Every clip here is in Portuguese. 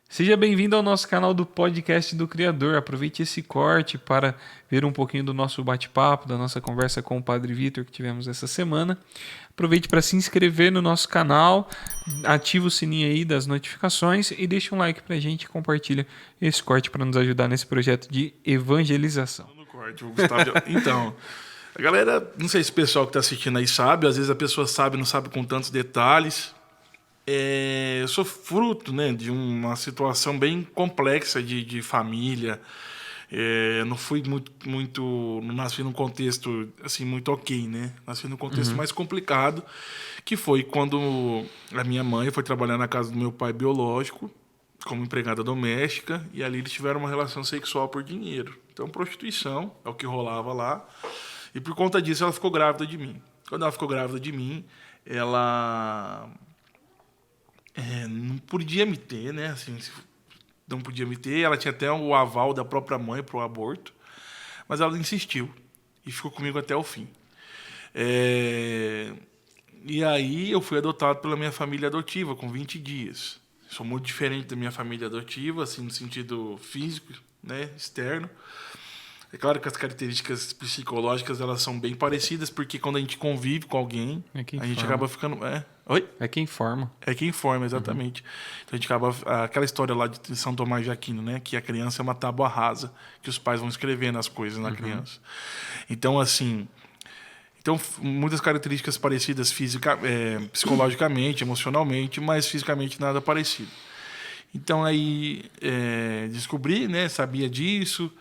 Seja bem-vindo ao nosso canal do Podcast do Criador. Aproveite esse corte para ver um pouquinho do nosso bate-papo, da nossa conversa com o Padre Vitor que tivemos essa semana. Aproveite para se inscrever no nosso canal, ativa o sininho aí das notificações e deixa um like para a gente e compartilha esse corte para nos ajudar nesse projeto de evangelização. No corte, o Gustavo. Então, a galera, não sei se o pessoal que está assistindo aí sabe, às vezes a pessoa sabe, não sabe com tantos detalhes. Eu sou fruto, né, de uma situação bem complexa de família. Não fui não nasci num contexto assim muito ok, né? Nasci num contexto mais complicado, que foi quando a minha mãe foi trabalhar na casa do meu pai biológico como empregada doméstica e ali eles tiveram uma relação sexual por dinheiro. Então, prostituição é o que rolava lá. E por conta disso ela ficou grávida de mim. Quando ela ficou grávida de mim, ela não podia me ter, né? Assim, não podia me ter. Ela tinha até o aval da própria mãe para o aborto, mas ela insistiu e ficou comigo até o fim. E aí eu fui adotado pela minha família adotiva com 20 dias. Sou muito diferente da minha família adotiva, assim, no sentido físico, né, externo. É claro que as características psicológicas elas são bem parecidas, porque quando a gente convive com alguém, a gente acaba ficando... Oi? É quem forma. É quem forma, exatamente. Então a gente acaba... Aquela história lá de São Tomás de Aquino, né? Que a criança é uma tábua rasa, que os pais vão escrevendo as coisas na criança. Então, assim... Então, muitas características parecidas psicologicamente, emocionalmente, mas fisicamente nada parecido. Então, aí descobri, né? Sabia disso.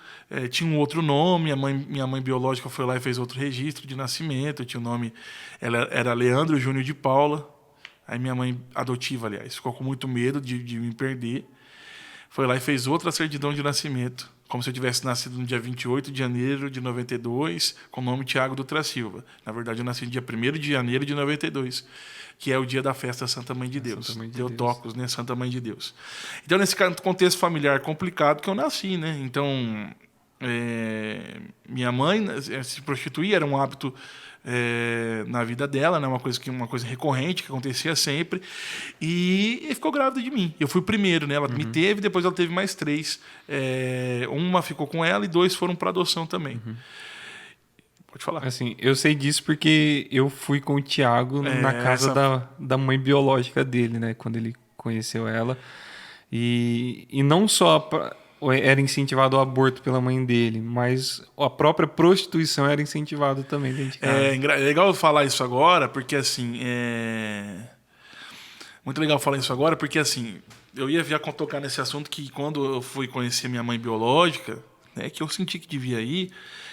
Tinha um outro nome. Minha mãe biológica foi lá e fez outro registro de nascimento. Tinha o nome... Ela era Leandro Júnior de Paula. Aí minha mãe adotiva, aliás, ficou com muito medo de me perder. Foi lá e fez outra certidão de nascimento, como se eu tivesse nascido no dia 28 de janeiro de 92, com o nome Tiago Dutra Silva. Na verdade, eu nasci no dia 1º de janeiro de 92, que é o dia da festa Santa Mãe de Deus. Santa Mãe de Theotokos, né? Santa Mãe de Deus. Então, nesse contexto familiar complicado que eu nasci, né? Então, minha mãe se prostituía, era um hábito na vida dela, né? Uma coisa recorrente que acontecia sempre, e ficou grávida de mim. Eu fui o primeiro, né? Ela me teve, depois ela teve mais 3. Uma ficou com ela e 2 foram para adoção também. Pode falar. Assim, eu sei disso porque eu fui com o Thiago na casa da mãe biológica dele, né? Quando ele conheceu ela. E não só era incentivado o aborto pela mãe dele, mas a própria prostituição era incentivada também dentro de casa. É legal falar isso agora, porque assim... Muito legal falar isso agora, porque assim... Eu ia já tocar nesse assunto que quando eu fui conhecer minha mãe biológica, né, que eu senti que devia ir.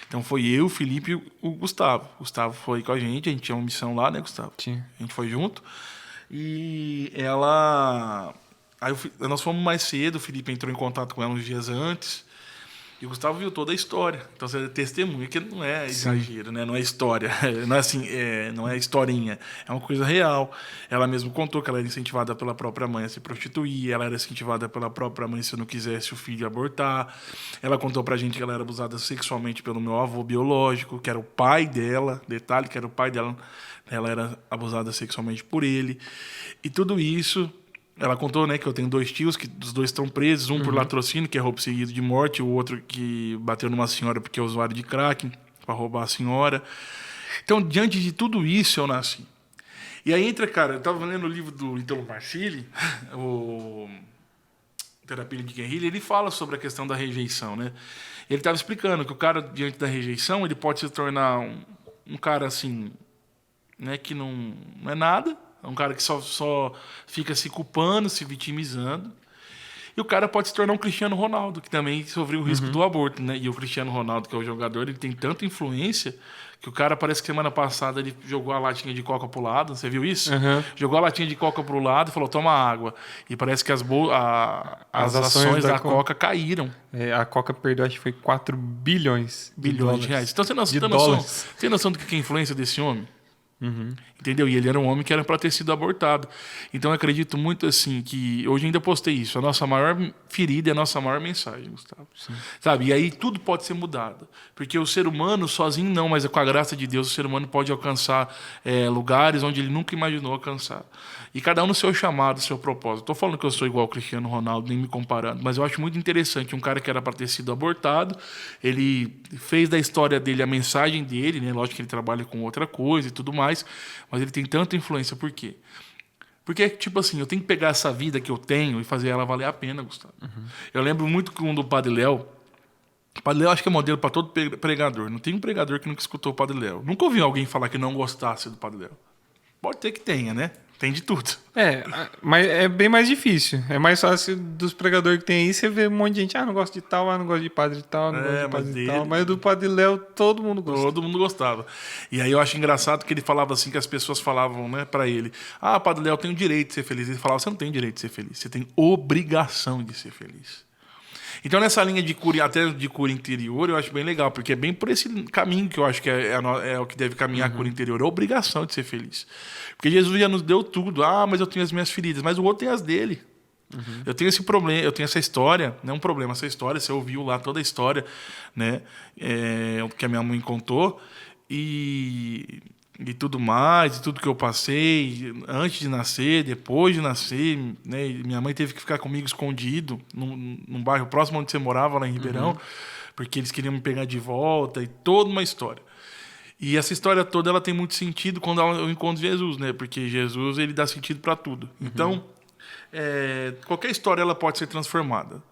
Então foi eu, o Felipe e o Gustavo. O Gustavo foi com a gente tinha uma missão lá, né, Gustavo? Tinha. A gente foi junto. E ela... Aí nós fomos mais cedo, o Felipe entrou em contato com ela uns dias antes. E o Gustavo viu toda a história. Então você testemunha que não é exagero, né? Não é história. Não é assim, não é historinha. É uma coisa real. Ela mesma contou que ela era incentivada pela própria mãe a se prostituir. Ela era incentivada pela própria mãe se não quisesse o filho abortar. Ela contou pra gente que ela era abusada sexualmente pelo meu avô biológico, que era o pai dela. Detalhe, que era o pai dela. Ela era abusada sexualmente por ele. E tudo isso... Ela contou, né, que eu tenho 2 tios, que os 2 estão presos, um por latrocínio, que é roubo seguido de morte, o outro que bateu numa senhora porque é usuário de crack, para roubar a senhora. Então, diante de tudo isso, eu nasci. E aí entra, cara, eu estava lendo o livro do Ítalo Marcilli, o Terapia de Guerrilha, ele fala sobre a questão da rejeição, né? Ele estava explicando que o cara, diante da rejeição, ele pode se tornar um cara, assim, né, que não é nada. É um cara que só fica se culpando, se vitimizando. E o cara pode se tornar um Cristiano Ronaldo, que também sofreu o risco do aborto, né? E o Cristiano Ronaldo, que é o jogador, ele tem tanta influência que o cara, parece que semana passada, ele jogou a latinha de coca pro lado. Você viu isso? Jogou a latinha de coca pro lado e falou, toma água. E parece que as ações da Coca caíram. A Coca perdeu, acho que foi 4 bilhões de reais. Então você tem noção do que é a influência desse homem? Entendeu? E ele era um homem que era para ter sido abortado. Então eu acredito muito assim que hoje ainda postei isso. A nossa maior ferida é a nossa maior mensagem, Gustavo. Sim. Sabe? E aí tudo pode ser mudado. Porque o ser humano sozinho não, mas com a graça de Deus o ser humano pode alcançar lugares onde ele nunca imaginou alcançar. E cada um no seu chamado, no seu propósito. Estou falando que eu sou igual ao Cristiano Ronaldo, nem me comparando, mas eu acho muito interessante um cara que era para ter sido abortado, ele fez da história dele a mensagem dele, né? Lógico que ele trabalha com outra coisa e tudo mais, mas ele tem tanta influência. Por quê? Porque, tipo assim, eu tenho que pegar essa vida que eu tenho e fazer ela valer a pena, Gustavo. Eu lembro muito que do Padre Léo. O Padre Léo acho que é modelo para todo pregador. Não tem um pregador que nunca escutou o Padre Léo. Nunca ouvi alguém falar que não gostasse do Padre Léo. Pode ter que tenha, né? Tem de tudo. Mas é bem mais difícil. É mais fácil dos pregadores que tem aí, você vê um monte de gente, não gosta de tal, não gosta de padre de tal, não gosta de padre de tal. Mas do Padre Léo, todo mundo gosta. Todo mundo gostava. E aí eu acho engraçado que ele falava assim, que as pessoas falavam, né, pra ele, Padre Léo, tem o direito de ser feliz. Ele falava, você não tem direito de ser feliz, você tem obrigação de ser feliz. Então, nessa linha de cura, até de cura interior, eu acho bem legal, porque é bem por esse caminho que eu acho que é o que deve caminhar a cura interior, a obrigação de ser feliz. Porque Jesus já nos deu tudo. Mas eu tenho as minhas feridas, mas o outro tem as dele. Eu tenho esse problema, eu tenho essa história, não é um problema, essa história, você ouviu lá toda a história, né, que a minha mãe contou, e tudo mais, e tudo que eu passei antes de nascer, depois de nascer, né? Minha mãe teve que ficar comigo escondido num bairro próximo onde você morava, lá em Ribeirão, porque eles queriam me pegar de volta, e toda uma história. E essa história toda ela tem muito sentido quando eu encontro Jesus, né? Porque Jesus ele dá sentido para tudo. Então, qualquer história ela pode ser transformada.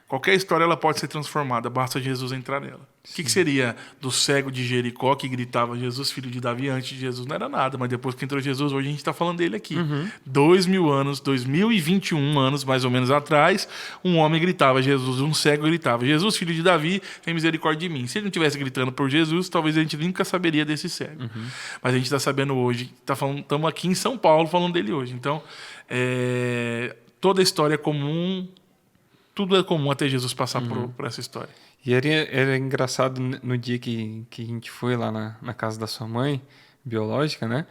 Qualquer história ela pode ser transformada, basta Jesus entrar nela. O que seria do cego de Jericó que gritava Jesus, filho de Davi? Antes de Jesus não era nada, mas depois que entrou Jesus, hoje a gente está falando dele aqui. 2000 anos, 2021 anos mais ou menos atrás, um homem gritava Jesus, um cego gritava Jesus, filho de Davi, tem misericórdia de mim. Se ele não estivesse gritando por Jesus, talvez a gente nunca saberia desse cego. Mas a gente está sabendo hoje, estamos aqui em São Paulo falando dele hoje. Então, toda a história é comum. Tudo é comum até Jesus passar por essa história. E era engraçado no dia que a gente foi lá na casa da sua mãe, biológica, né?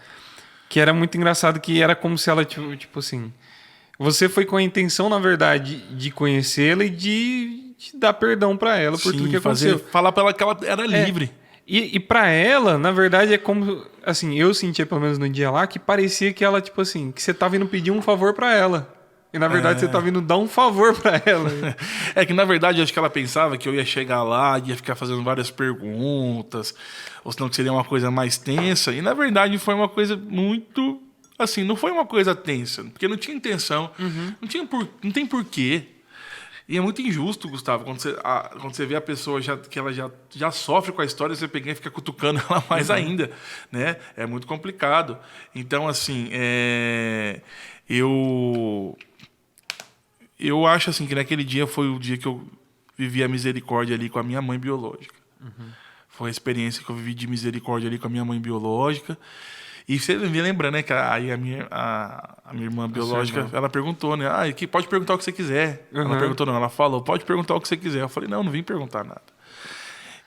Que era muito engraçado, que era como se ela, tipo assim... Você foi com a intenção, na verdade, de conhecê-la e de dar perdão para ela por tudo que aconteceu. Falar para ela que ela era livre. E para ela, na verdade, é como... Assim, eu sentia, pelo menos no dia lá, que parecia que ela, tipo assim... Que você tava indo pedir um favor para ela. E, na verdade, você tá vindo dar um favor pra ela. É que, na verdade, acho que ela pensava que eu ia chegar lá, ia ficar fazendo várias perguntas, ou senão que seria uma coisa mais tensa. E, na verdade, foi uma coisa muito... Assim, não foi uma coisa tensa, porque não tinha intenção, não tem porquê. E é muito injusto, Gustavo, quando você vê a pessoa que ela já sofre com a história, você pega e fica cutucando ela mais ainda, né? É muito complicado. Então, assim, eu acho assim que naquele dia foi o dia que eu vivi a misericórdia ali com a minha mãe biológica. Foi a experiência que eu vivi de misericórdia ali com a minha mãe biológica. E você me lembra, né, que aí a minha irmã biológica, ela perguntou, né, pode perguntar o que você quiser. Ela perguntou, não, ela falou, pode perguntar o que você quiser. Eu falei, não vim perguntar nada.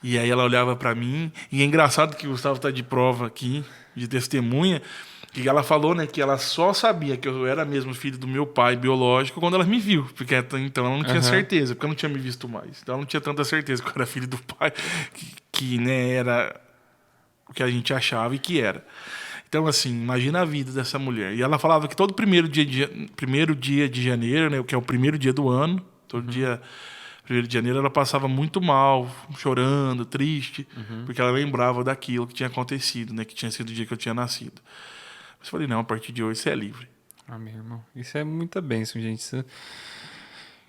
E aí ela olhava para mim, e é engraçado que o Gustavo tá de prova aqui, de testemunha, que ela falou, né, que ela só sabia que eu era mesmo filho do meu pai biológico quando ela me viu, porque então ela não tinha certeza, porque eu não tinha me visto mais. Então ela não tinha tanta certeza que eu era filho do pai, que né, era o que a gente achava e que era. Então, assim, imagina a vida dessa mulher. E ela falava que todo primeiro dia de janeiro, né, que é o primeiro dia do ano, todo dia 1º de janeiro, ela passava muito mal, chorando, triste, porque ela lembrava daquilo que tinha acontecido, né, que tinha sido o dia que eu tinha nascido. Mas eu falei, não, a partir de hoje você é livre. Meu irmão, isso é muita bênção, gente.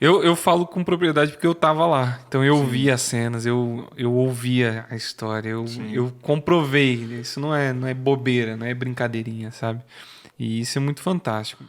Eu falo com propriedade porque eu tava lá. Então eu via as cenas, eu ouvia a história, eu comprovei. Isso não é bobeira, não é brincadeirinha, sabe? E isso é muito fantástico.